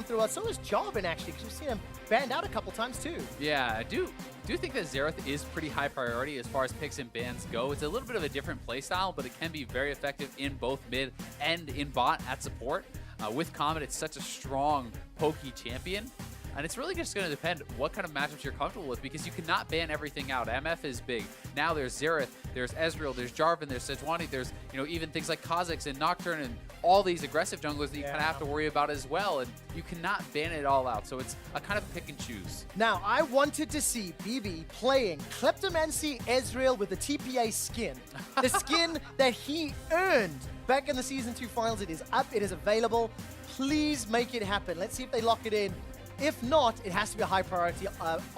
through us. So is Jarvan, actually, because we've seen him banned out a couple times, too. Yeah, I do think that Xerath is pretty high priority as far as picks and bans go. It's a little bit of a different playstyle, but it can be very effective in both mid and in bot at support. With Comet, it's such a strong pokey champion. And it's really just going to depend what kind of matchups you're comfortable with, because you cannot ban everything out. MF is big. Now there's Xerath, there's Ezreal, there's Jarvan, there's Sejuani, there's even things like Kha'Zix and Nocturne and all these aggressive junglers that you kind of have to worry about as well. And you cannot ban it all out. So it's a kind of pick and choose. Now, I wanted to see BB playing Kleptomancy Ezreal with the TPA skin. The skin that he earned back in the Season 2 finals. It is up, it is available. Please make it happen. Let's see if they lock it in. If not, it has to be a high priority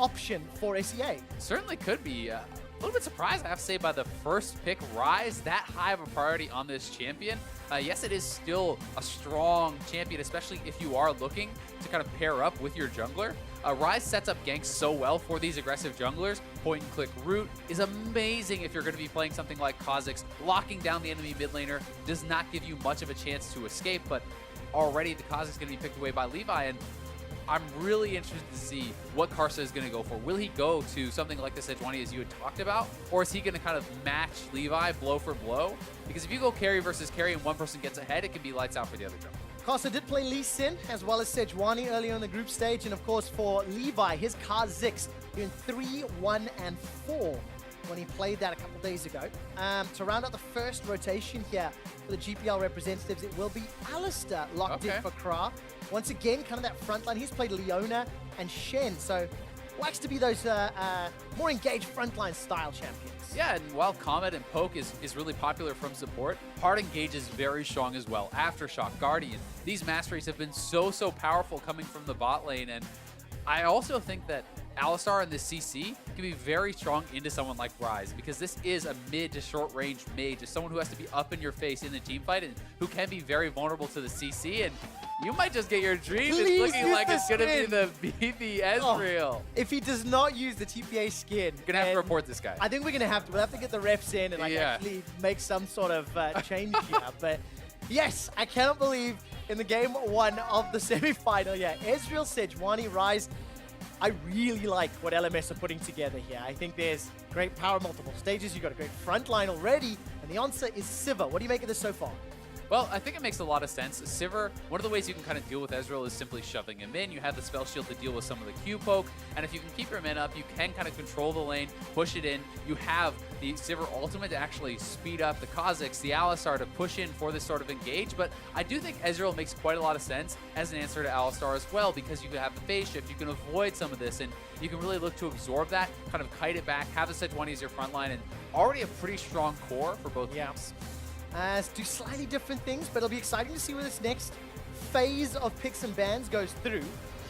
option for SEA. Certainly could be. A little bit surprised, I have to say, by the first pick, Ryze, that high of a priority on this champion. Yes, it is still a strong champion, especially if you are looking to kind of pair up with your jungler. Ryze sets up ganks so well for these aggressive junglers. Point and click root is amazing if you're going to be playing something like Kha'Zix. Locking down the enemy mid laner does not give you much of a chance to escape, but already the Kha'Zix is going to be picked away by Levi, and I'm really interested to see what Karsa is going to go for. Will he go to something like the Sejuani as you had talked about? Or is he going to kind of match Levi blow for blow? Because if you go carry versus carry and one person gets ahead, it can be lights out for the other jungler. Karsa did play Lee Sin as well as Sejuani earlier in the group stage. And of course for Levi, his Kha'Zix doing 3, 1, and 4 when he played that a couple days ago. To round out the first rotation here for the GPL representatives, it will be Alistair locked in for Kra. Once again, kind of that front line. He's played Leona and Shen, so likes to be those more engaged frontline style champions. Yeah, and while Comet and Poke is really popular from support, hard engage is very strong as well. Aftershock, Guardian, these masteries have been so powerful coming from the bot lane, and I also think that Alistar in the CC can be very strong into someone like Ryze, because this is a mid to short range mage, is someone who has to be up in your face in the team fight and who can be very vulnerable to the CC, and you might just get your dream. Please, it's looking like it's going to be the BB Ezreal. If he does not use the TPA skin, You're going to have to report this guy. I think we'll have to get the refs in and actually make some sort of change here. But yes, I cannot believe in the game 1 of the semi-final, Ezreal, Sejuani, Ryze. I really like what LMS are putting together here. I think there's great power, multiple stages. You've got a great front line already. And the answer is Sivir. What do you make of this so far? Well, I think it makes a lot of sense. Sivir, one of the ways you can kind of deal with Ezreal is simply shoving him in. You have the spell shield to deal with some of the Q poke, and if you can keep your men up, you can kind of control the lane, push it in. You have the Sivir ultimate to actually speed up the Kha'Zix, the Alistar to push in for this sort of engage, but I do think Ezreal makes quite a lot of sense as an answer to Alistar as well, because you have the phase shift, you can avoid some of this, and you can really look to absorb that, kind of kite it back, have the Sejuani as your front line, and already a pretty strong core for both teams. Do slightly different things, but it'll be exciting to see where this next phase of picks and bans goes through.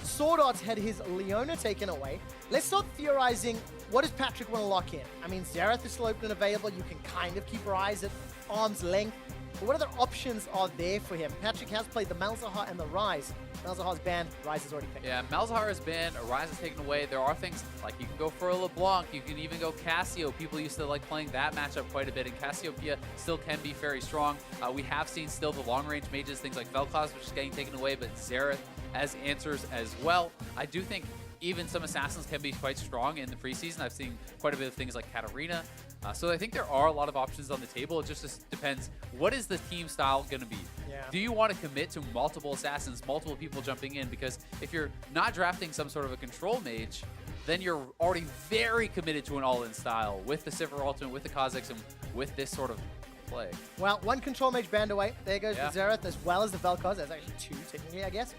Sword Art's had his Leona taken away. Let's start theorizing, what does Patrick want to lock in? I mean, Xerath is still open and available. You can kind of keep your eyes at arm's length. But what other options are there for him? Patrick has played the Malzahar and the Ryze. Malzahar's banned, Ryze is already picked. Yeah, Malzahar is banned, Ryze is taken away. There are things like you can go for a LeBlanc, you can even go Cassio. People used to like playing that matchup quite a bit, and Cassiopeia still can be very strong. We have seen still the long-range mages, things like Vel'Koz, which is getting taken away, but Xerath as answers as well. I do think even some assassins can be quite strong in the preseason. I've seen quite a bit of things like Katarina. So I think there are a lot of options on the table. It just depends, what is the team style going to be? Do you want to commit to multiple assassins, multiple people jumping in? Because if you're not drafting some sort of a control mage, then you're already very committed to an all-in style with the Sivir ultimate, with the Kha'Zix, and with this sort of play. Well, one control mage banned away. There goes the Xerath as well as the Vel'Koz. There's actually 2 technically, I guess.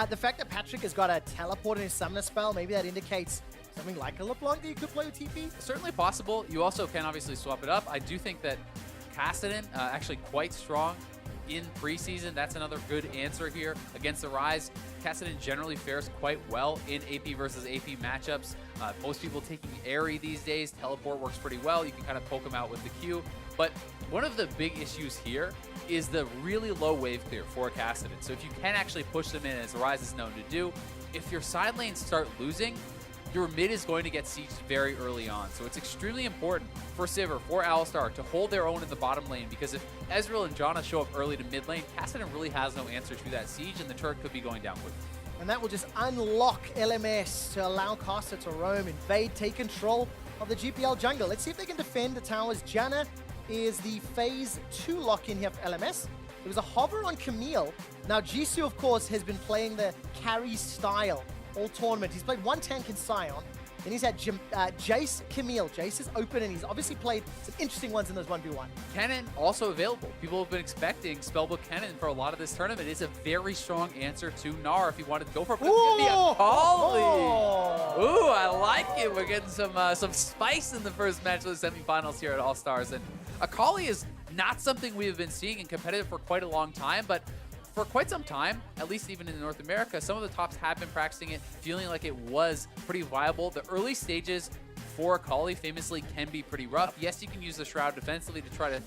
The fact that Patrick has got a teleport in his summoner spell, maybe that indicates something like a LeBlanc that you could play with TP? Certainly possible. You also can obviously swap it up. I do think that Kassadin actually quite strong in preseason. That's another good answer here against the Ryze. Kassadin generally fares quite well in AP versus AP matchups. Most people taking Airy these days. Teleport works pretty well. You can kind of poke him out with the Q. But one of the big issues here is the really low wave clear for Kassadin. So if you can actually push them in, as the Ryze is known to do, if your side lanes start losing, your mid is going to get sieged very early on. So it's extremely important for Sivir, for Alistar, to hold their own in the bottom lane, because if Ezreal and Janna show up early to mid lane, Kassadin really has no answer to that siege, and the turret could be going down quickly. And that will just unlock LMS to allow Caster to roam, invade, take control of the GPL jungle. Let's see if they can defend the towers. Janna is the phase 2 lock-in here for LMS. It was a hover on Camille. Now, Jisoo, of course, has been playing the carry style all tournament. He's played one tank in Sion. Then he's had Jace, Camille. Jace is open, and he's obviously played some interesting ones in those 1v1. Kennen also available. People have been expecting Spellbook Kennen for a lot of this tournament. It's a very strong answer to Gnar if you wanted to go for it. But it's going to be a Kali. Ooh, I like it. We're getting some spice in the first match of the semifinals here at All-Stars. And Akali is not something we have been seeing in competitive for quite a long time, but for quite some time, at least even in North America, some of the tops have been practicing it, feeling like it was pretty viable. The early stages for Akali famously can be pretty rough. Yes, you can use the Shroud defensively to try to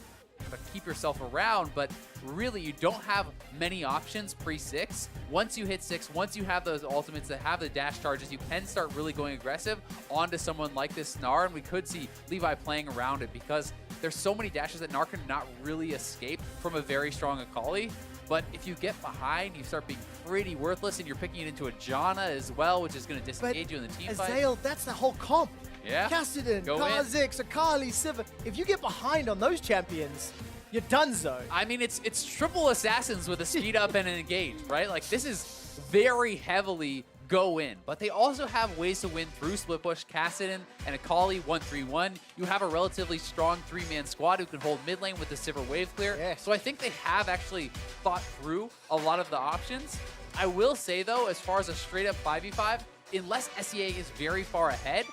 keep yourself around, but really you don't have many options pre-6. Once you hit 6, once you have those ultimates that have the dash charges, you can start really going aggressive onto someone like this Gnar, and we could see Levi playing around it because there's so many dashes that Gnar cannot really escape from a very strong Akali. But if you get behind, you start being pretty worthless, and you're picking it into a Janna as well, which is going to disengage you in the team fight. Azale, that's the whole comp. Yeah. Kassadin, Kha'Zix, Akali, Sivir. If you get behind on those champions, you're donezo. I mean, it's triple assassins with a speed up and an engage, right? Like, this is very heavily go in. But they also have ways to win through split push. Kassadin and Akali 1-3-1. You have a relatively strong 3-man squad who can hold mid lane with the Sivir wave clear. Yes. So I think they have actually thought through a lot of the options. I will say, though, as far as a straight-up 5v5, unless SEA is very far ahead,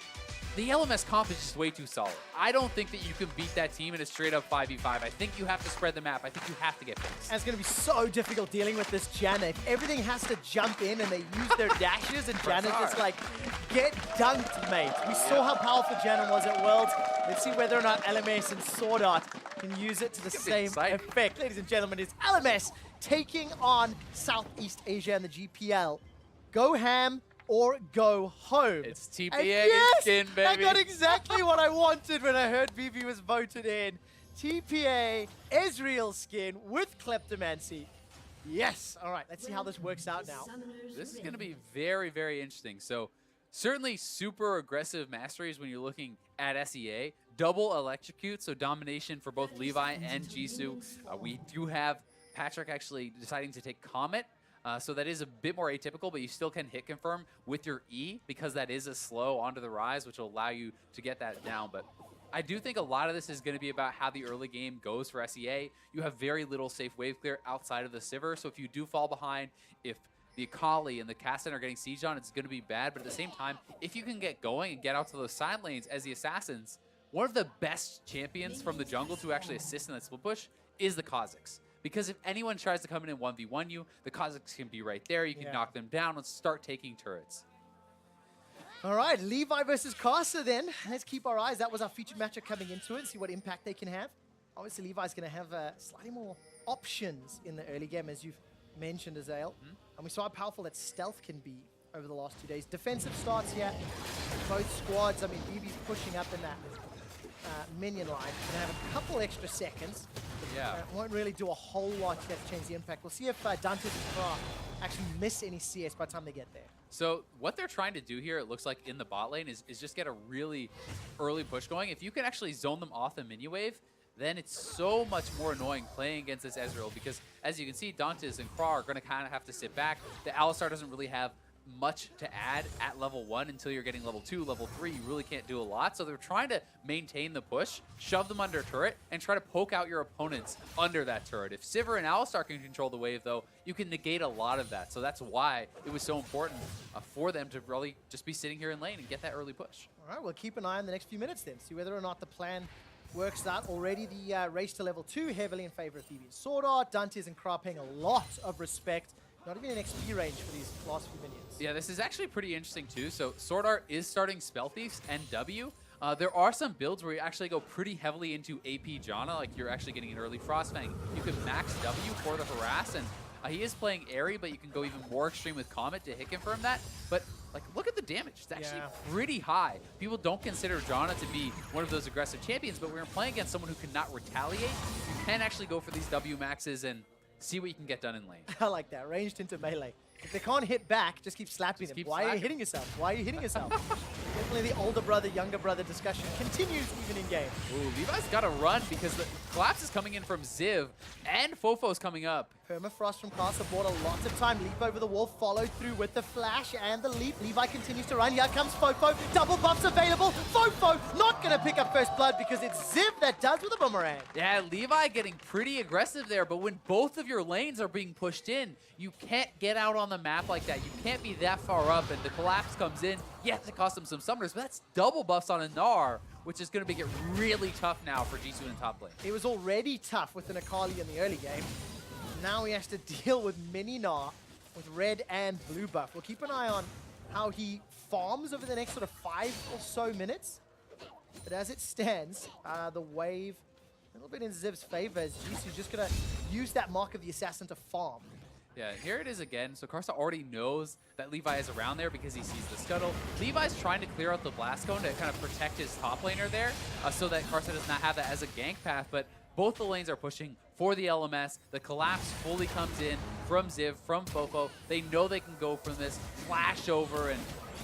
the LMS comp is just way too solid. I don't think that you can beat that team in a straight-up 5v5. I think you have to spread the map. I think you have to get picks. And it's going to be so difficult dealing with this Janna. If everything has to jump in and they use their dashes and Janna's just like, get dunked, mate. We saw how powerful Janna was at Worlds. Let's see whether or not LMS and Sword Art can use it to the same effect. Ladies and gentlemen, it's LMS taking on Southeast Asia and the GPL. Go ham or go home. It's TPA skin, baby. I got exactly what I wanted when I heard BB was voted in. TPA, Ezreal skin with Kleptomancy. Yes. All right, let's see how this works out now. This is going to be very, very interesting. So certainly super aggressive masteries when you're looking at SEA. Double electrocute, so domination for both Levi and Jisoo. We do have Patrick actually deciding to take Comet. So that is a bit more atypical, but you still can hit confirm with your E because that is a slow onto the rise, which will allow you to get that down. But I do think a lot of this is going to be about how the early game goes for SEA. You have very little safe wave clear outside of the Sivir, so if you do fall behind, if the Akali and the Kassadin are getting sieged on, it's going to be bad. But at the same time, if you can get going and get out to those side lanes as the assassins, one of the best champions from the jungle to actually assist in that split push is the Kha'Zix. Because if anyone tries to come in and 1v1 you, the Kha'Zix can be right there. You can knock them down and start taking turrets. All right, Levi versus Caster then. Let's keep our eyes. That was our featured matchup coming into it and see what impact they can have. Obviously, Levi's going to have slightly more options in the early game, as you've mentioned, Azale. And we saw how powerful that stealth can be over the last 2 days. Defensive starts here. Both squads, I mean, BB's pushing up in that minion line. Going to have a couple extra seconds. Yeah. Won't really do a whole lot to change the impact. We'll see if Dantes and Kra actually miss any CS by the time they get there. So what they're trying to do here, it looks like in the bot lane, is just get a really early push going. If you can actually zone them off the mini wave, then it's so much more annoying playing against this Ezreal because, as you can see, Dantes and Kra are going to kind of have to sit back. The Alistar doesn't really have much to add at level 1 until you're getting level 2, level 3. You really can't do a lot. So they're trying to maintain the push, shove them under a turret, and try to poke out your opponents under that turret. If Sivir and Alistar can control the wave, though, you can negate a lot of that. So that's why it was so important for them to really just be sitting here in lane and get that early push. All right, we'll keep an eye on the next few minutes then. See whether or not the plan works out. Already the race to level 2 heavily in favor of BB. Sword Art, Dantes, and Kra paying a lot of respect. Not even an XP range for these last few minions. Yeah, this is actually pretty interesting too. So Sword Art is starting Spell Thieves and W. There are some builds where you actually go pretty heavily into AP Janna, like you're actually getting an early Frostfang. You can max W for the Harass, and he is playing Airy, but you can go even more extreme with Comet to hit confirm that. But like, look at the damage. It's actually pretty high. People don't consider Janna to be one of those aggressive champions, but when you're playing against someone who cannot retaliate, you can actually go for these W maxes and see what you can get done in lane. I like that. Ranged into melee. If they can't hit back, just keep slapping them. keep Why are you slacking. hitting yourself? Why are you hitting yourself? Definitely the older brother, younger brother discussion continues even in game. Ooh, Levi's got to run because the collapse is coming in from Ziv and Fofo's coming up. Permafrost from Castle bought a lot of time. Leap over the wall, follow through with the flash and the leap. Levi continues to run. Here comes Fofo. Double buffs available. Fofo not going to pick up first blood because it's Ziv that does with a boomerang. Yeah, Levi getting pretty aggressive there, but when both of your lanes are being pushed in, you can't get out on the map like that. You can't be that far up, and the collapse comes in. You have to cost him some summoners, but that's double buffs on a Gnar, which is going to make it really tough now for Jisoo in top lane. It was already tough with an Akali in the early game. Now he has to deal with mini Gnar with red and blue buff. We'll keep an eye on how he farms over the next sort of 5 or so minutes. But as it stands, the wave a little bit in Ziv's favor as Jisoo's just going to use that Mark of the Assassin to farm. Yeah, here it is again. So Karsa already knows that Levi is around there because he sees the scuttle. Levi's trying to clear out the blast cone to kind of protect his top laner there so that Karsa does not have that as a gank path, but both the lanes are pushing for the LMS. The collapse fully comes in from Ziv, from Fofo. They know they can go from this, flash over, and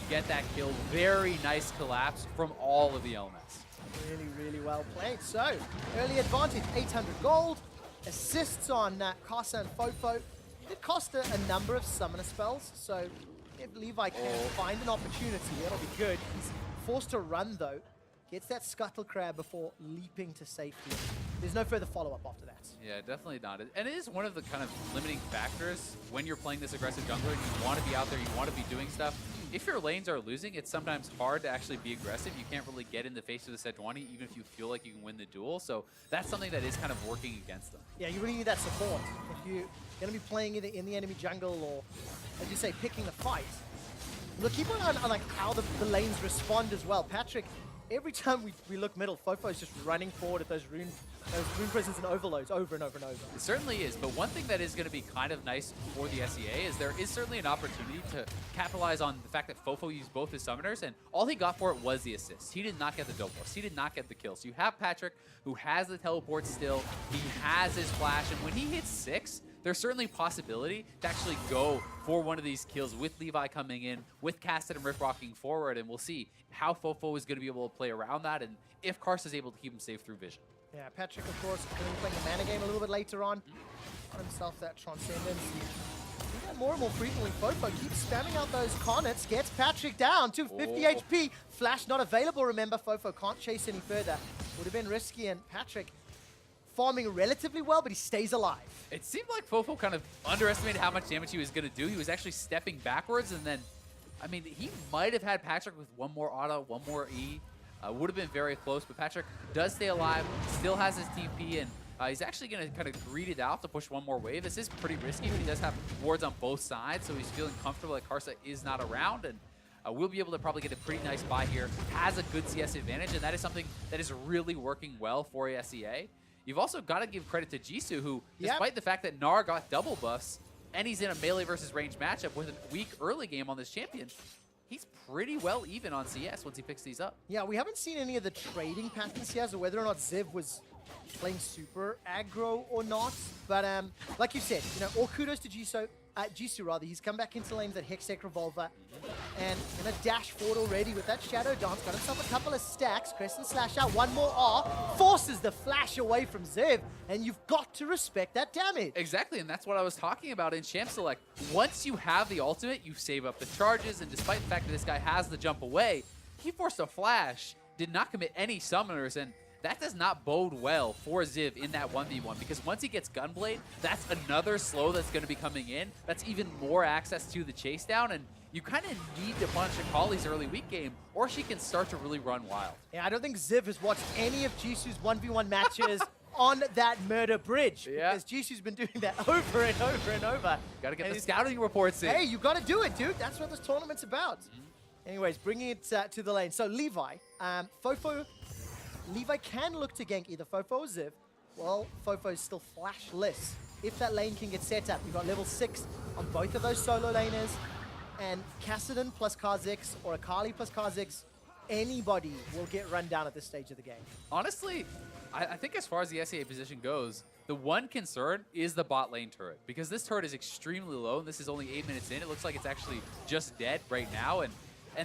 get that kill. Very nice collapse from all of the LMS. Really, really well played. So, early advantage, 800 gold. Assists on Karsa and Fofo. It cost a number of summoner spells, so if Levi can find an opportunity, that'll be good. He's forced to run, though. Gets that scuttle crab before leaping to safety. There's no further follow-up after that. Yeah, definitely not. And it is one of the kind of limiting factors when you're playing this aggressive jungler and you want to be out there, you want to be doing stuff. If your lanes are losing, it's sometimes hard to actually be aggressive. You can't really get in the face of the Sejuani, even if you feel like you can win the duel. So that's something that is kind of working against them. Yeah, you really need that support. If you're going to be playing in the enemy jungle or, as you say, picking a fight, look, keep an eye on like, how the lanes respond as well. Patrick, every time we look middle, Fofo is just running forward at those rune presence and overloads over and over and over. It certainly is, but one thing that is going to be kind of nice for the SEA is there is certainly an opportunity to capitalize on the fact that Fofo used both his summoners, and all he got for it was the assist. He did not get the double buffs. He did not get the kills. So you have Patrick, who has the teleport still. He has his flash, and when he hits 6, there's certainly possibility to actually go for one of these kills with Levi coming in, with Casted and Rift rocking forward, and we'll see how Fofo is going to be able to play around that, and if Karsa is able to keep him safe through vision. Yeah, Patrick, of course, going to be playing a mana game a little bit later on. Got himself that Transcendence. Do that more and more frequently. Fofo keeps spamming out those Connets, gets Patrick down to 50 HP. Flash not available, remember. Fofo can't chase any further. Would have been risky, and Patrick farming relatively well, but he stays alive. It seemed like Fofo kind of underestimated how much damage he was going to do. He was actually stepping backwards, and then, I mean, he might have had Patrick with one more auto, one more E. Would have been very close, but Patrick does stay alive, still has his TP, and he's actually going to kind of greed it out to push one more wave. This is pretty risky, but he does have wards on both sides, so he's feeling comfortable that Karsa is not around, and we'll be able to probably get a pretty nice buy here. Has a good CS advantage, and that is something that is really working well for SEA. You've also got to give credit to Jisoo, who, despite the fact that Gnar got double buffs, and he's in a melee versus range matchup with a weak early game on this champion, he's pretty well even on CS once he picks these up. Yeah, we haven't seen any of the trading patterns here, so whether or not Ziv was playing super aggro or not. But like you said, you know, all kudos to Jisoo. He's come back into lanes at Hextech Revolver and gonna dash forward already with that Shadow Dance. Got himself a couple of stacks. Crescent Slash out, one more R. Forces the flash away from Ziv, and you've got to respect that damage. Exactly, and that's what I was talking about in Champ Select. Once you have the ultimate, you save up the charges, and despite the fact that this guy has the jump away, he forced a flash, did not commit any summoners, and that does not bode well for Ziv in that 1v1, because once he gets Gunblade, that's another slow that's going to be coming in. That's even more access to the chase down, and you kind of need to punish Akali's early weak game, or she can start to really run wild. Yeah, I don't think Ziv has watched any of Jisoo's 1v1 matches on that murder bridge, because Jisoo's been doing that over and over and over. Got to get the scouting reports in. Hey, you got to do it, dude. That's what this tournament's about. Anyways, bringing it to the lane. So Levi, Fofo, Levi can look to gank either Fofo or Ziv. Well, Fofo is still flashless. If that lane can get set up, you've got level 6 on both of those solo laners, and Kassadin plus Kha'Zix or Akali plus Kha'Zix, anybody will get run down at this stage of the game. Honestly, I think as far as the SEA position goes, The one concern is the bot lane turret, because this turret is extremely low, and this is only 8 minutes in. It looks like it's actually just dead right now, and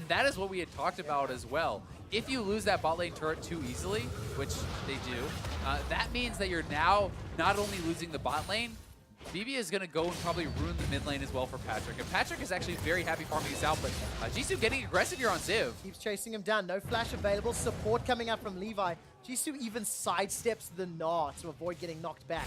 that is what we had talked about as well. If you lose that bot lane turret too easily, which they do, that means that you're now not only losing the bot lane, BB is going to go and probably ruin the mid lane as well for Patrick. And Patrick is actually very happy farming this out, but Jisoo getting aggressive here on Ziv. Keeps chasing him down. No flash available. Support coming up from Levi. Jisoo even sidesteps the Gnar to avoid getting knocked back.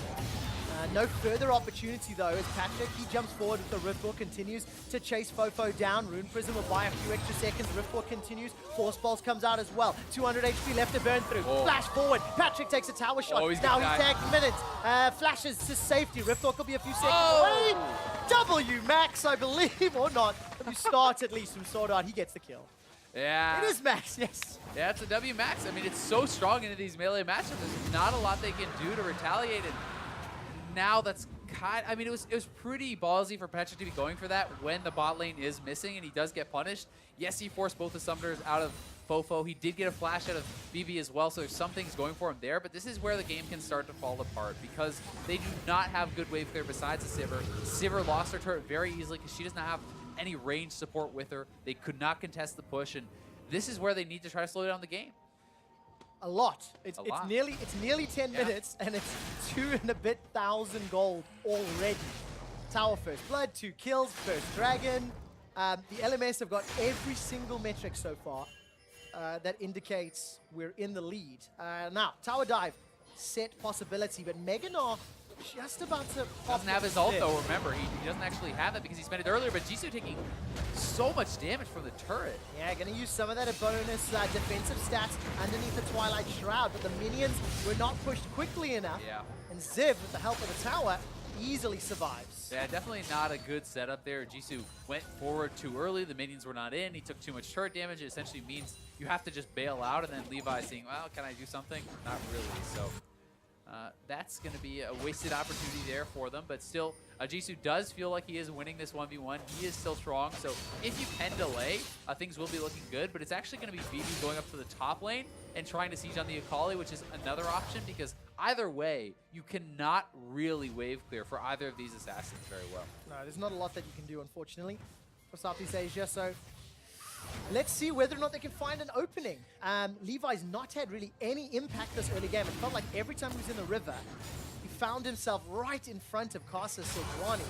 No further opportunity though as Patrick, he jumps forward with the Riftwalk, continues to chase Fofo down. Rune Prism will buy a few extra seconds. Riftwalk continues. Force Pulse comes out as well. 200 HP left to burn through. Oh. Flash forward. Patrick takes a tower shot. Now he's tagged minutes. Flashes to safety. Riftwalk will be a few seconds away. W Max, I believe, or not. W start at least from Sword Art. He gets the kill. Yeah. It is Max, yes. Yeah, it's a W Max. I mean, it's so strong into these melee matchups. There's not a lot they can do to retaliate. And now that's I mean, it was pretty ballsy for Patrick to be going for that when the bot lane is missing and he does get punished. Yes, he forced both the summoners out of Fofo. He did get a flash out of BB as well, so there's some things going for him there. But this is where the game can start to fall apart because they do not have good wave clear besides the Sivir. Sivir lost her turret very easily because she does not have any range support with her. They could not contest the push, and this is where they need to try to slow down the game. A lot. It's lot. nearly 10 minutes, and it's 2,000 and a bit gold already. Tower first blood, 2 kills, first dragon. The LMS have got every single metric so far that indicates we're in the lead. Now, tower dive, set possibility, but Mega Gnar just about to pop. Doesn't have his ult though, remember. He doesn't actually have that because he spent it earlier, but Jisoo taking so much damage from the turret. Yeah, gonna use some of that bonus defensive stats underneath the Twilight Shroud, but the minions were not pushed quickly enough. Yeah. And Ziv, with the help of the tower, easily survives. Yeah, definitely not a good setup there. Jisoo went forward too early. The minions were not in. He took too much turret damage. It essentially means you have to just bail out, and then Levi seeing, well, can I do something? Not really, so... that's going to be a wasted opportunity there for them, but still, Jisoo does feel like he is winning this 1v1. He is still strong, so if you can delay, things will be looking good, but it's actually going to be BB going up to the top lane and trying to siege on the Akali, which is another option, because either way, you cannot really wave clear for either of these assassins very well. No, there's not a lot that you can do, unfortunately, for Southeast Asia, so... let's see whether or not they can find an opening. Levi's not had really any impact this early game. It felt like every time he was in the river, he found himself right in front of Casa Sejuani.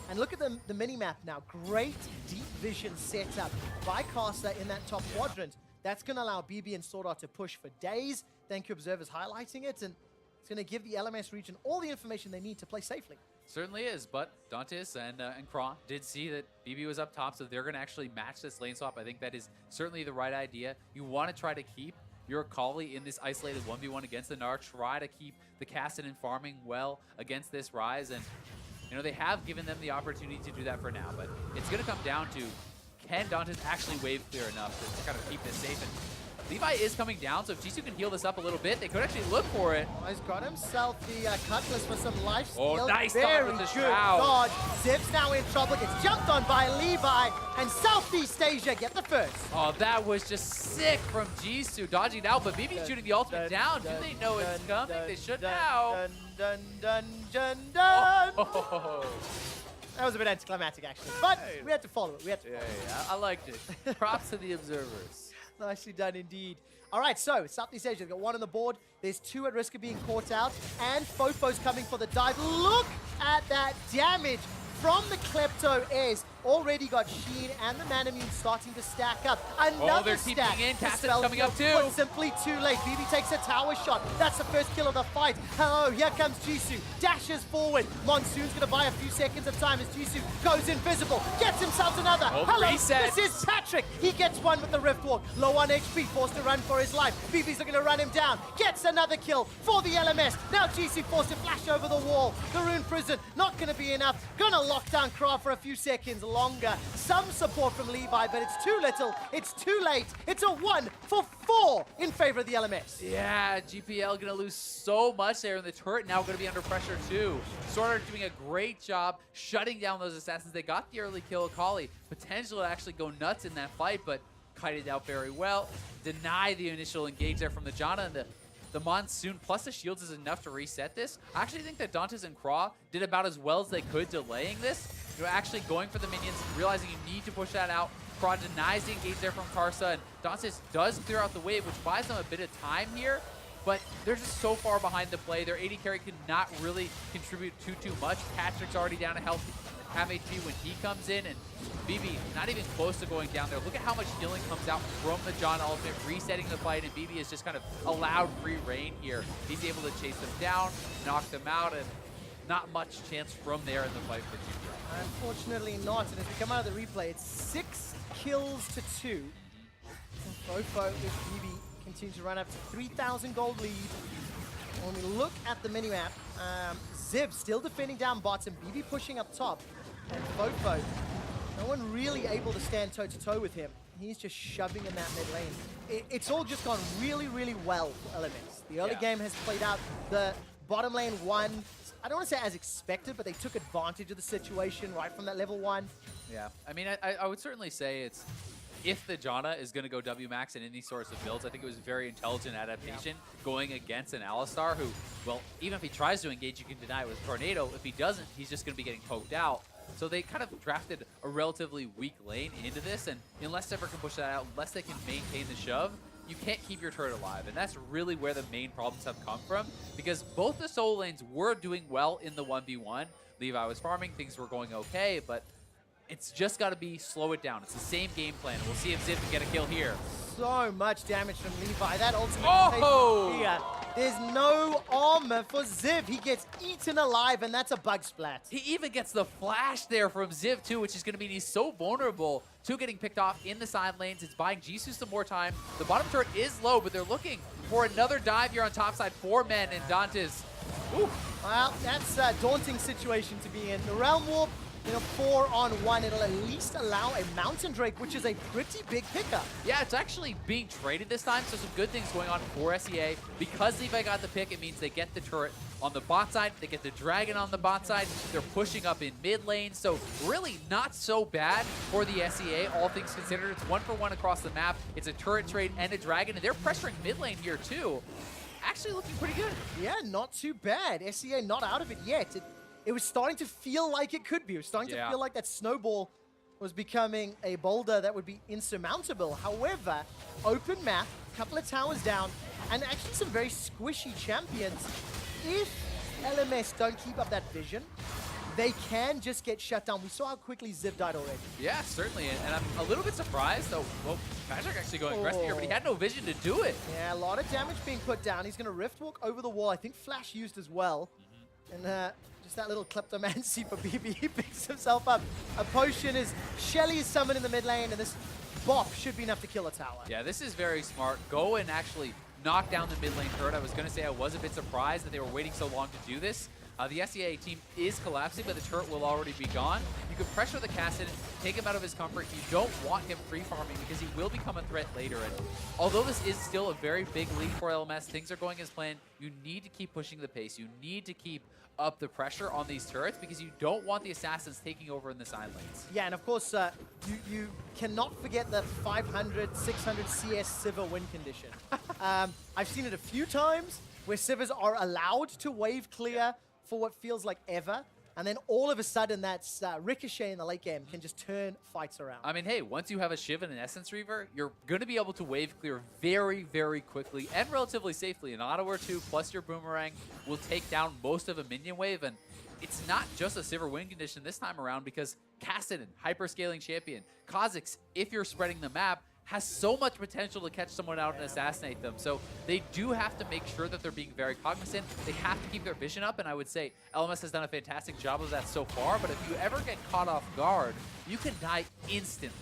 And look at the mini-map now. Great deep vision setup by Casa in that top quadrant. That's going to allow BB and Sword Art to push for days. Thank you, observers, highlighting it. And it's going to give the LMS region all the information they need to play safely. Certainly is, but Dantes and Kron did see that BB was up top, so they're going to actually match this lane swap. I think that is certainly the right idea. You want to try to keep your Akali in this isolated 1v1 against the Gnar. Try to keep the Kassadin farming well against this Ryze, and you know they have given them the opportunity to do that for now, but it's going to come down to can Dantes actually wave clear enough to kind of keep this safe. And Levi is coming down, so if Jisoo can heal this up a little bit, they could actually look for it. Oh, he's got himself the Cutlass for some life steal. Oh, nice dodge Very with the good Shroud. dodge. Ziv's now in trouble, gets jumped on by Levi, and Southeast Asia get the first. Oh, that was just sick from Jisoo, dodging out, but BB shooting the ultimate down. Do they know it's coming? They should now. Oh. That was a bit anticlimactic, actually, but we had to follow it. Yeah, I liked it. Props to the observers. Nicely done indeed. All right, so Southeast Asia, they've got 1 on the board. There's 2 at risk of being caught out, and Fofo's coming for the dive. Look at that damage from the Klepto Ace. Already got Sheen and the Manamune starting to stack up. Another they're stack. keeping in. The Kassadin's coming up too. but simply too late. BB takes a tower shot. That's the first kill of the fight. Oh, here comes Jisoo. Dashes forward. Monsoon's going to buy a few seconds of time as Jisoo goes invisible. Gets himself another. Oh, hello, reset. this is Patrick. He gets one with the Riftwalk. Low on HP, forced to run for his life. BB's looking to run him down. Gets another kill for the LMS. Now Jisoo forced to flash over the wall. The Rune Prison, not going to be enough. Gonna lock down Krav for a few seconds longer. Some support from Levi, but it's too little. It's too late. It's a 1 for 4 in favor of the LMS. Yeah, GPL gonna lose so much there, and the turret now gonna be under pressure too. Sword Art doing a great job shutting down those assassins. They got the early kill Akali. Potential to actually go nuts in that fight, but kited out very well. Deny the initial engage there from the Janna, and the the Monsoon plus the shields is enough to reset this. I actually think that Dantes and Craw did about as well as they could delaying this. Actually going for the minions, realizing you need to push that out. Craw denies the engage there from Karsa, and Dantes does clear out the wave, which buys them a bit of time here. But they're just so far behind the play. Their AD carry cannot really contribute too much. Patrick's already down to half HP when he comes in, and BB not even close to going down there. Look at how much healing comes out from the John ultimate, resetting the fight, and BB is just kind of allowed free reign here. He's able to chase them down, knock them out, and not much chance from there in the fight for GPI. Unfortunately not, and as we come out of the replay, it's 6 kills to 2. And Fofo with BB continue to run up to 3,000 gold lead. When we look at the minimap, Ziv still defending down bots and BB pushing up top. And Fofo, no one really able to stand toe-to-toe with him. He's just shoving in that mid lane. It's all just gone really well for LMS. The early game has played out. The bottom lane won, I don't want to say as expected, but they took advantage of the situation right from that level 1. Yeah, I mean, I would certainly say it's, if the Janna is going to go W max and in these sorts of builds, I think it was a very intelligent adaptation going against an Alistar who, well, even if he tries to engage, you can deny it with Tornado. If he doesn't, he's just going to be getting poked out. So they kind of drafted a relatively weak lane into this, and unless Sever can push that out, unless they can maintain the shove, you can't keep your turret alive. And that's really where the main problems have come from, because both the solo lanes were doing well in the 1v1. Levi was farming, things were going okay, but it's just got to be slow it down. It's the same game plan. We'll see if Ziv can get a kill here. So much damage from Levi. That ultimate Oh! There's no armor for Ziv. He gets eaten alive, and that's a bug splat. He even gets the flash there from Ziv, too, which is going to mean he's so vulnerable to getting picked off in the side lanes. It's buying Jisoo some more time. The bottom turret is low, but they're looking for another dive here on top side. 4 men, and Dantes. Ooh. Well, that's a daunting situation to be in. The Realm Warp, in a 4-on-1, it'll at least allow a Mountain Drake, which is a pretty big pickup. Yeah, it's actually being traded this time, so some good things going on for SEA. Because Levi got the pick, it means they get the turret on the bot side, they get the dragon on the bot side, they're pushing up in mid lane, so really not so bad for the SEA, all things considered. It's 1-for-1 across the map, it's a turret trade and a dragon, and they're pressuring mid lane here too. Actually looking pretty good. Yeah, not too bad. SEA not out of it yet. It was starting to feel like it could be. It was starting to feel like that snowball was becoming a boulder that would be insurmountable. However, open map, couple of towers down, and actually some very squishy champions. If LMS don't keep up that vision, they can just get shut down. We saw how quickly Ziv died already. Yeah, certainly, and I'm a little bit surprised, though. Well, Patrick actually going aggressive here, but he had no vision to do it. Yeah, a lot of damage being put down. He's going to Rift Walk over the wall. I think Flash used as well. And just that little kleptomancy for BB. He picks himself up. A potion is Shelly is summoned in the mid lane, and this bop should be enough to kill a tower. Yeah, this is very smart. Go and actually knock down the mid lane turret. I was going to say I was a bit surprised that they were waiting so long to do this. The SEA team is collapsing, but the turret will already be gone. You can pressure the Kassadin, take him out of his comfort. You don't want him free farming because he will become a threat later. And although this is still a very big lead for LMS, things are going as planned. You need to keep pushing the pace. You need to keep up the pressure on these turrets because you don't want the assassins taking over in the side lanes. Yeah, and of course, you cannot forget the 500, 600 CS Sivir win condition. I've seen it a few times where Sivers are allowed to wave clear for what feels like ever, and then all of a sudden that's Ricochet in the late game can just turn fights around. I mean, hey, once you have a Shiv and an Essence Reaver, you're going to be able to wave clear very quickly and relatively safely. An Auto or two plus your Boomerang will take down most of a minion wave, and it's not just a Sivir win condition this time around because Kassadin, hyperscaling champion, Kha'Zix, if you're spreading the map, has so much potential to catch someone out and assassinate them. So they do have to make sure that they're being very cognizant. They have to keep their vision up, and I would say LMS has done a fantastic job of that so far, but if you ever get caught off guard, you can die instantly.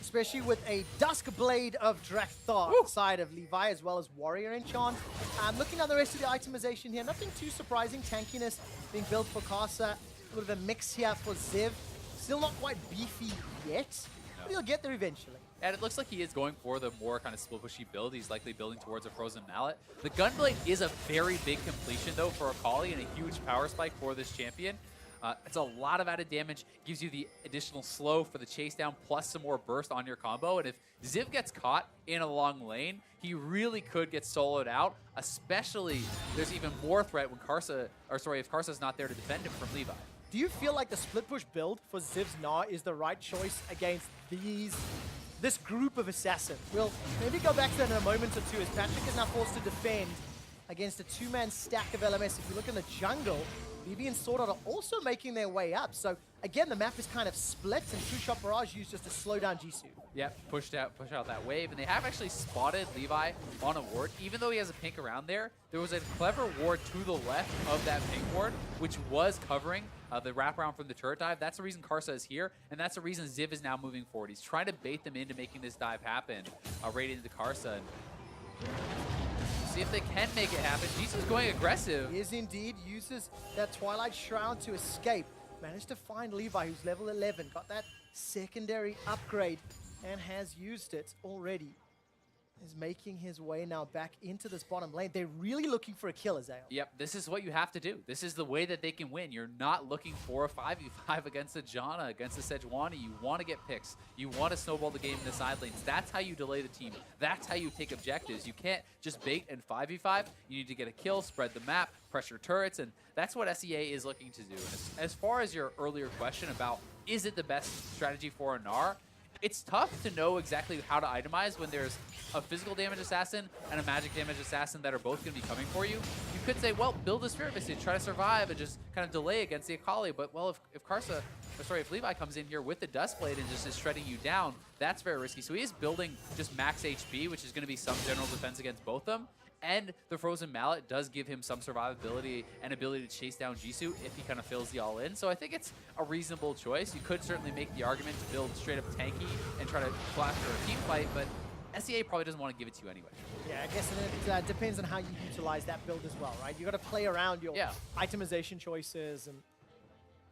Especially with a Dusk Blade of Drakthar side of Levi as well as Warrior Enchant. Looking at the rest of the itemization here, nothing too surprising. Tankiness being built for Karsa. A little bit of a mix here for Ziv. Still not quite beefy yet, but he'll get there eventually. And it looks like he is going for the more kind of split pushy build. He's likely building towards a Frozen Mallet. The Gunblade is a very big completion, though, for Akali and a huge power spike for this champion. It's a lot of added damage, gives you the additional slow for the chase down, plus some more burst on your combo. And if Ziv gets caught in a long lane, he really could get soloed out, especially there's even more threat when if Karsa's not there to defend him from Levi. Do you feel like the split push build for Ziv's Gnar is the right choice against this group of assassins? We'll maybe go back to that in a moment or two as Patrick is now forced to defend against a two-man stack of LMS. If you look in the jungle, BB and Sword Art are also making their way up. So again, the map is kind of split, and True Shot Barrage used just to slow down Jisoo. Yep, push out that wave, and they have actually spotted Levi on a ward. Even though he has a pink around there, there was a clever ward to the left of that pink ward, which was covering the wraparound from the turret dive. That's the reason Karsa is here, and that's the reason Ziv is now moving forward. He's trying to bait them into making this dive happen, right into Karsa. See if they can make it happen. Jisoo's going aggressive. He is indeed. Uses that Twilight Shroud to escape. Managed to find Levi, who's level 11. Got that secondary upgrade and has used it already. Is making his way now back into this bottom lane. They're really looking for a kill, Azael. Yep, this is what you have to do. This is the way that they can win. You're not looking for a 5v5 against a Janna, against a Sejuani. You want to get picks. You want to snowball the game in the side lanes. That's how you delay the team. That's how you take objectives. You can't just bait and 5v5. You need to get a kill, spread the map, pressure turrets, and that's what SEA is looking to do. And as far as your earlier question about is it the best strategy for a Gnar, it's tough to know exactly how to itemize when there's a physical damage assassin and a magic damage assassin that are both going to be coming for you. You could say, well, build a Spirit Visage, try to survive and just kind of delay against the Akali. But, well, if Levi comes in here with the Dustblade and just is shredding you down, that's very risky. So he is building just max HP, which is going to be some general defense against both of them. And the Frozen Mallet does give him some survivability and ability to chase down Jisoo if he kind of fills the all-in. So I think it's a reasonable choice. You could certainly make the argument to build straight up tanky and try to flash for a team fight, but SEA probably doesn't want to give it to you anyway. Yeah, I guess it depends on how you utilize that build as well, right? You got to play around your itemization choices and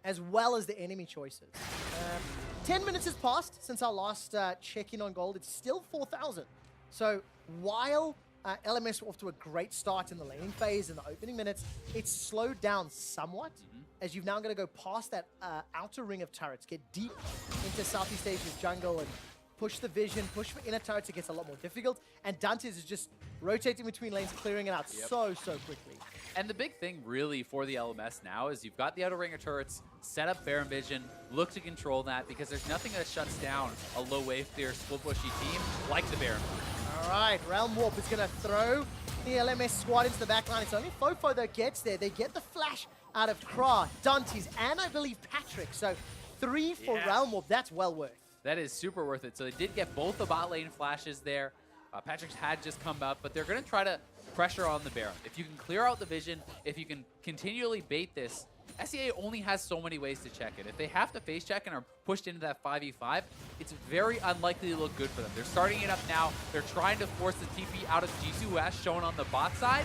as well as the enemy choices. 10 minutes has passed since our last check-in on gold. It's still 4,000. So while LMS were off to a great start in the laning phase in the opening minutes, it's slowed down somewhat as you've now got to go past that outer ring of turrets, get deep into Southeast Asia's jungle and push the vision, push for inner turrets. It gets a lot more difficult, and Dantes is just rotating between lanes, clearing it out so quickly. And the big thing really for the LMS now is you've got the outer ring of turrets, set up Baron Vision, look to control that, because there's nothing that shuts down a low wave clear split bushy team like the Baron. All right, Realm Warp is going to throw the LMS squad into the backline. It's only Fofo that gets there. They get the flash out of Kra, Dantes, and I believe Patrick. So 3 for Realm Warp. That's well worth. That is super worth it. So they did get both the bot lane flashes there. Patrick's had just come up, but they're going to try to pressure on the Baron. If you can clear out the vision, if you can continually bait this, SEA only has so many ways to check it. If they have to face check and are pushed into that 5v5, it's very unlikely to look good for them. They're starting it up now. They're trying to force the TP out of Jisoo, who has shown on the bot side.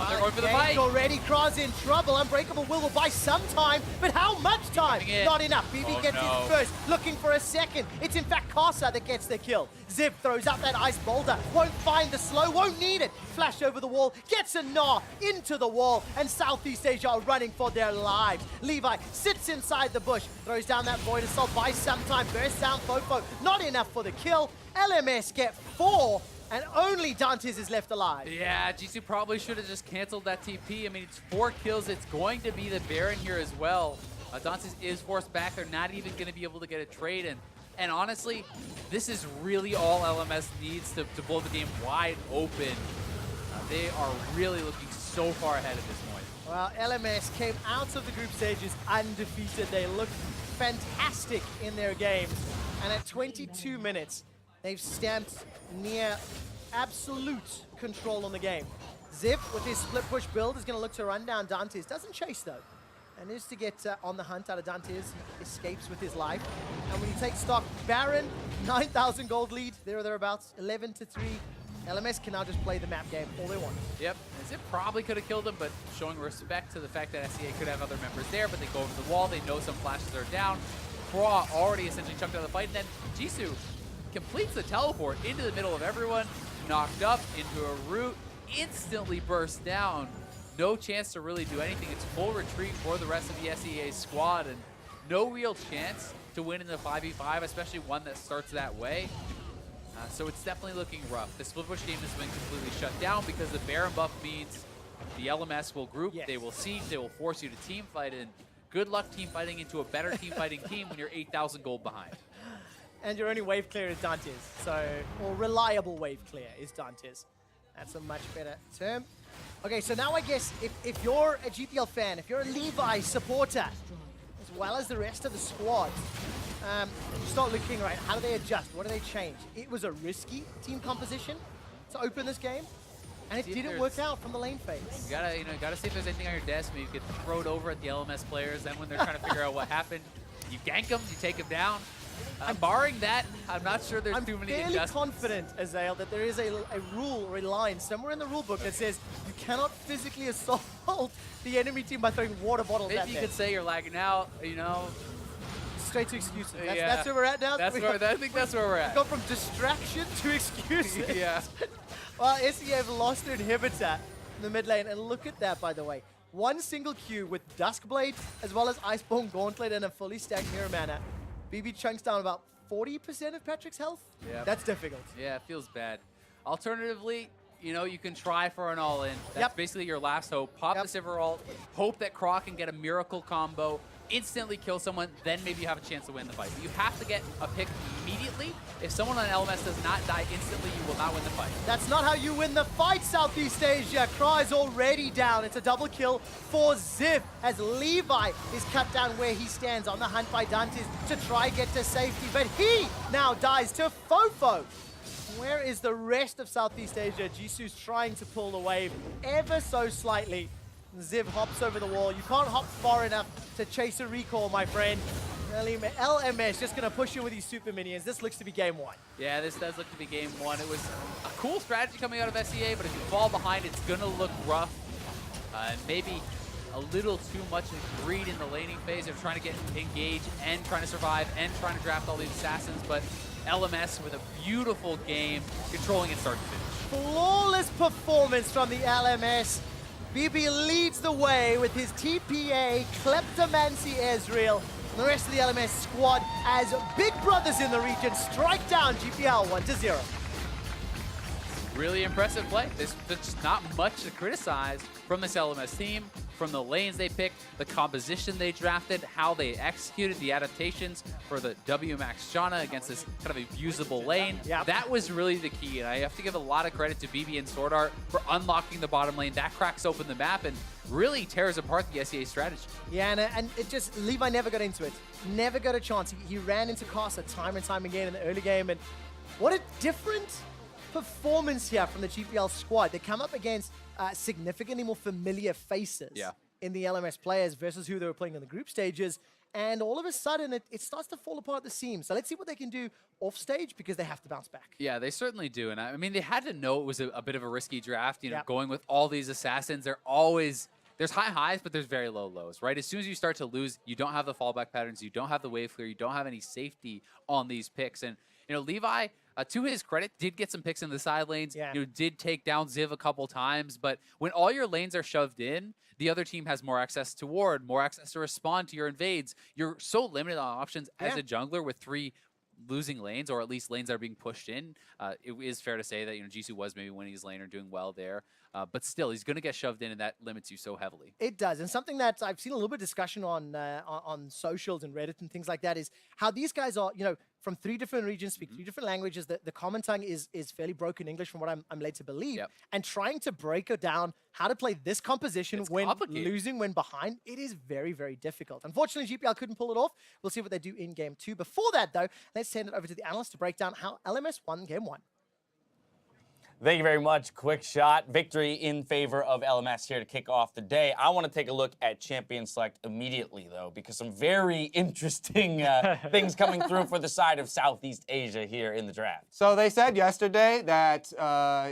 They're going for the fight. Already, Kra's in trouble. Unbreakable will buy some time, but how much time? Not enough. BB gets his first, looking for a second. It's in fact Karsa that gets the kill. Ziv throws up that ice boulder, won't find the slow, won't need it. Flash over the wall, gets a Gnar into the wall, and Southeast Asia are running for their lives. Levi sits inside the bush, throws down that Void Assault, buys some time, bursts down Fofo. Not enough for the kill. LMS get 4. And only Dantes is left alive. Yeah, Jisoo probably should have just canceled that TP. I mean, it's 4 kills. It's going to be the Baron here as well. Dantes is forced back. They're not even going to be able to get a trade. And honestly, this is really all LMS needs to blow the game wide open. They are really looking so far ahead at this point. Well, LMS came out of the group stages undefeated. They looked fantastic in their games. And at 22 minutes, they've stamped near absolute control on the game. Ziv, with his split push build, is going to look to run down Dantes. Doesn't chase, though. And is to get on the hunt out of Dantes. He escapes with his life. And when you take stock, Baron, 9,000 gold lead, there or thereabouts, 11-3. LMS can now just play the map game all they want. Yep, and Ziv probably could have killed him, but showing respect to the fact that SEA could have other members there, but they go over the wall, they know some flashes are down. Kra already essentially chunked out of the fight, and then Jisoo completes the teleport into the middle of everyone, knocked up into a root, instantly burst down. no chance to really do anything. It's full retreat for the rest of the SEA squad, and no real chance to win in the 5v5, especially one that starts that way. So it's definitely looking rough. The split push game has been completely shut down because the Baron buff means the LMS will group, they will siege, they will force you to team fight, and good luck team fighting into a better team fighting team when you're 8,000 gold behind. And your only wave clear is Dantes. So, or reliable wave clear is Dantes. That's a much better term. Okay, so now I guess if you're a GPL fan, if you're a Levi supporter, as well as the rest of the squad, you start looking, right, how do they adjust? What do they change? It was a risky team composition to open this game, and it didn't work out from the lane phase. You gotta see if there's anything on your desk. Maybe you could throw it over at the LMS players. Then when they're trying to figure out what happened, you gank them, you take them down. Barring that, I'm not sure there's too many adjustments. I'm fairly confident, Azael, that there is a rule or a line somewhere in the rule book that says you cannot physically assault the enemy team by throwing water bottles at them. Maybe you could say you're lagging out, you know. Straight to excuses. That's where we're at now? I think that's where we're at. We've gone from distraction to excuses. Yeah. Well, SEA have lost their inhibitor in the mid lane, and look at that, by the way. One single Q with Duskblade, as well as Iceborne Gauntlet and a fully stacked Mirror Mana. BB chunks down about 40% of Patrick's health. Yeah. That's difficult. Yeah, it feels bad. Alternatively, you know, you can try for an all-in. That's basically your last hope. Pop the Sivir ult, hope that Croc can get a miracle combo, instantly kill someone, then maybe you have a chance to win the fight. But you have to get a pick immediately. If someone on LMS does not die instantly, you will not win the fight. That's not how you win the fight, Southeast Asia. Kra is already down. It's a double kill for Ziv as Levi is cut down where he stands on the hunt by Dantes to try get to safety. But he now dies to Fofo. Where is the rest of Southeast Asia? Jisoo's trying to pull the wave ever so slightly. Ziv hops over the wall. You can't hop far enough to chase a recall, my friend. LMS just going to push you with these super minions. This looks to be game one. Yeah, this does look to be game one. It was a cool strategy coming out of SEA, but if you fall behind, it's going to look rough. Maybe a little too much greed in the laning phase of trying to get engaged and trying to survive and trying to draft all these assassins, but LMS with a beautiful game, controlling it start to finish. Flawless performance from the LMS. BB leads the way with his TPA, Kleptomancy Ezreal. And the rest of the LMS squad, as big brothers in the region, strike down GPL 1-0. Really impressive play. There's just not much to criticize from this LMS team, from the lanes they picked, the composition they drafted, how they executed the adaptations for the WMAX Janna against this kind of abusable lane. That was really the key, and I have to give a lot of credit to BB and Sword Art for unlocking the bottom lane. That cracks open the map and really tears apart the SEA strategy. Yeah, and it just, Levi never got into it. Never got a chance. He ran into Casa time and time again in the early game, and what a different performance here from the GPL squad. They come up against significantly more familiar faces in the LMS players versus who they were playing in the group stages. And all of a sudden, it starts to fall apart at the seams. So let's see what they can do off stage because they have to bounce back. Yeah, they certainly do. And I mean, they had to know it was a bit of a risky draft, you know, going with all these assassins. There's high highs, but there's very low lows, right? As soon as you start to lose, you don't have the fallback patterns, you don't have the wave clear, you don't have any safety on these picks. And, you know, Levi, to his credit, did get some picks in the side lanes, you know, did take down Ziv a couple times, but when all your lanes are shoved in, the other team has more access to ward, more access to respond to your invades. You're so limited on options as a jungler with 3 losing lanes, or at least lanes that are being pushed in. It is fair to say that, you know, Jisoo was maybe winning his lane or doing well there, but still, he's going to get shoved in, and that limits you so heavily. It does, and something that I've seen a little bit of discussion on socials and Reddit and things like that is how these guys are, you know, from 3 different regions, speak 3 different languages. The common tongue is fairly broken English from what I'm led to believe. And trying to break it down, how to play this composition when losing, when behind, it is very, very difficult. Unfortunately, GPL couldn't pull it off. We'll see what they do in game 2. Before that, though, let's send it over to the analyst to break down how LMS won game 1. Thank you very much. Quick shot. Victory in favor of LMS here to kick off the day. I want to take a look at Champion Select immediately, though, because some very interesting things coming through for the side of Southeast Asia here in the draft. So they said yesterday that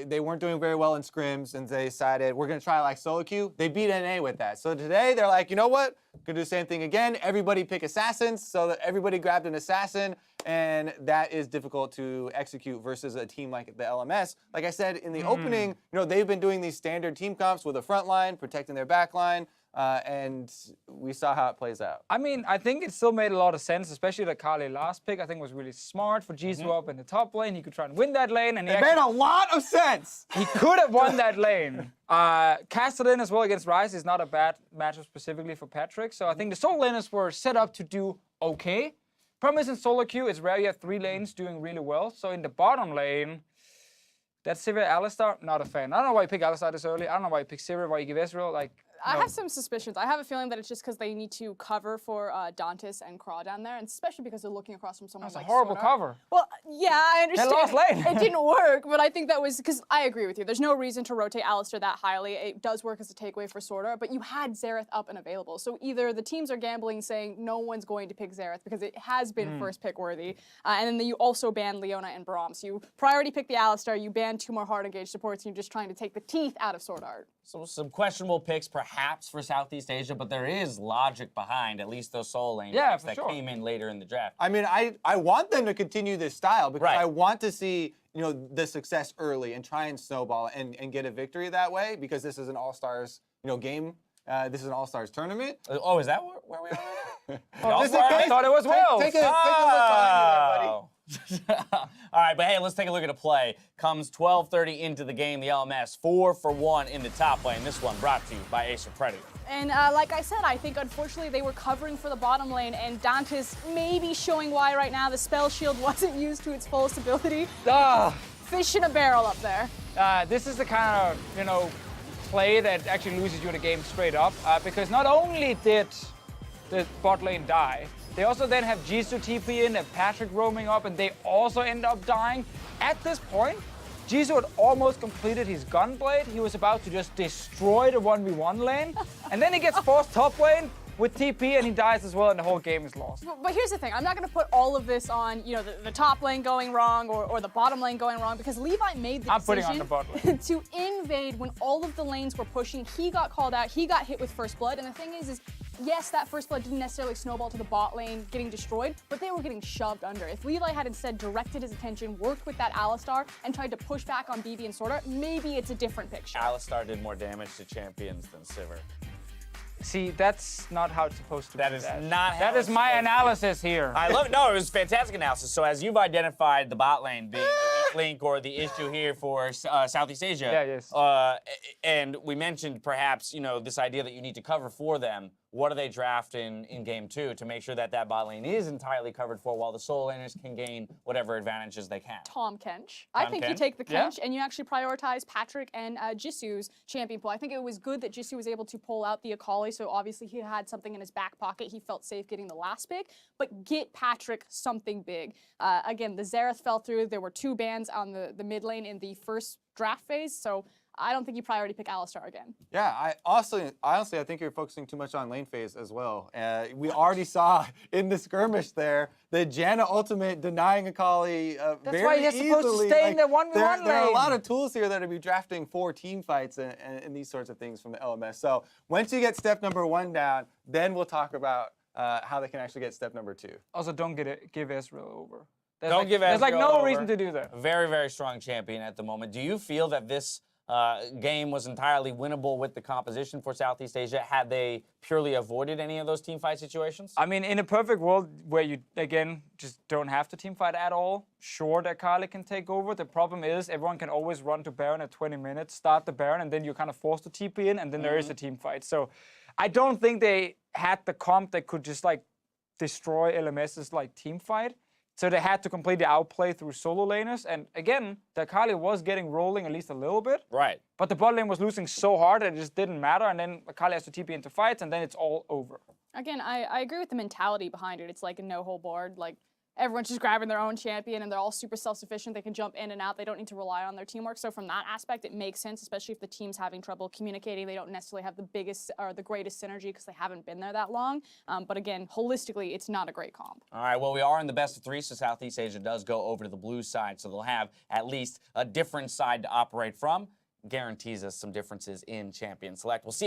they weren't doing very well in scrims, and they decided we're going to try like solo queue. They beat NA with that. So today they're like, you know what? gonna do the same thing again. Everybody pick assassins, so that everybody grabbed an assassin, and that is difficult to execute versus a team like the LMS. Like I said in the opening, they've been doing these standard team comps with a front line, protecting their back line, and we saw how it plays out. I mean, I think it still made a lot of sense, especially the Kali last pick. I think was really smart for Jisoo up in the top lane. He could try and win that lane, and It made a lot of sense. he could have won that lane. Castellan as well against Ryze is not a bad matchup specifically for Patrick. So I think the solo laners were set up to do okay. Problem is in solo queue, it's rare you have 3 lanes doing really well. So in the bottom lane, that Sivir Alistar, not a fan. I don't know why you pick Alistar this early. I don't know why you pick Sivir, why you give Ezreal. I have some suspicions. I have a feeling that it's just because they need to cover for Dantis and Craw down there, and especially because they're looking across from someone That's like a horrible Sonar. cover. Well, yeah, I understand. lost lane. It didn't work, but I think that was because I agree with you. There's no reason to rotate Alistar that highly. It does work as a takeaway for Sorter, but you had Xerath up and available. So either the teams are gambling saying no one's going to pick Xerath because it has been first pick worthy, and then you also ban Leona and Braum. So you priority pick the Alistar, you ban 2 more hard engaged supports, and you're just trying to take the teeth out of Sword Art. So some questionable picks perhaps for Southeast Asia, but there is logic behind at least those solo lane picks that came in later in the draft. I mean, I want them to continue this style because I want to see the success early and try and snowball and get a victory that way because this is an All-Stars game. This is an All-Stars tournament. Oh, is that where we are? I thought it was Wales. Take a look behind you there, buddy. All right, but hey, let's take a look at a play. Comes 12:30 into the game. The LMS 4 for 1 in the top lane. This one brought to you by Acer Predator. And like I said, I think unfortunately they were covering for the bottom lane, and Dantis may be showing why right now. The spell shield wasn't used to its fullest ability. Fish in a barrel up there. This is the kind of play that actually loses you the game straight up because not only did the bot lane die, they also then have Jisoo TP in and Patrick roaming up, and they also end up dying. At this point, Jisoo had almost completed his Gunblade. He was about to just destroy the 1v1 lane, and then he gets forced top lane with TP, and he dies as well, and the whole game is lost. But here's the thing. I'm not going to put all of this on, the top lane going wrong or the bottom lane going wrong, because Levi made the decision putting on the bot lane. to invade when all of the lanes were pushing. He got called out. He got hit with first blood, and the thing is yes, that first blood didn't necessarily snowball to the bot lane getting destroyed, but they were getting shoved under. If Levi had instead directed his attention, worked with that Alistar, and tried to push back on BB and Sorter, maybe it's a different picture. Alistar did more damage to champions than Sivir. See, that's not how it's supposed to be. That is not how That is my analysis here. I love it. No, it was fantastic analysis. So as you've identified the bot lane being the weak link or the issue here for Southeast Asia, yes. And we mentioned perhaps, this idea that you need to cover for them. What do they draft in game 2 to make sure that that bot lane is entirely covered for while the solo laners can gain whatever advantages they can? Tom Kench. I think you Kench? take the Kench and you actually prioritize Patrick and Jisoo's champion pool. I think it was good that Jisoo was able to pull out the Akali, so obviously he had something in his back pocket. He felt safe getting the last pick, but get Patrick something big. Again, the Xerath fell through. There were 2 bans on the mid lane in the first draft phase, so I don't think you priority pick Alistar again. Yeah, honestly, I think you're focusing too much on lane phase as well. We already saw in the skirmish there the Janna ultimate denying Akali That's very why you're supposed to easily. stay in the 1v1 there are a lane. lot of tools here that are be drafting for team fights and these sorts of things from the LMS. So once you get step number 1 down, then we'll talk about how they can actually get step number 2. Also, don't give Ezreal over. Don't give There's Ezreal no over. reason to do that. Very, very strong champion at the moment. Do you feel that this game was entirely winnable with the composition for Southeast Asia had they purely avoided any of those team fight situations? I mean, in a perfect world where you, again, just don't have to team fight at all, sure that Kali can take over. The problem is everyone can always run to Baron at 20 minutes, start the Baron, and then you're kind of forced to TP in, and then there is a team fight. So I don't think they had the comp that could just, destroy LMS's, team fight. So they had to completely outplay through solo laners. And again, the Akali was getting rolling at least a little bit. Right. But the bot lane was losing so hard that it just didn't matter. And then Akali has to TP into fights, and then it's all over. Again, I agree with the mentality behind it. It's like a no-hold board. Everyone's just grabbing their own champion, and they're all super self-sufficient. They can jump in and out. They don't need to rely on their teamwork. So from that aspect, it makes sense, especially if the team's having trouble communicating. They don't necessarily have the biggest or the greatest synergy because they haven't been there that long. But again, holistically, it's not a great comp. All right, well, we are in the best of 3, so Southeast Asia does go over to the blue side, so they'll have at least a different side to operate from. Guarantees us some differences in champion select. We'll see.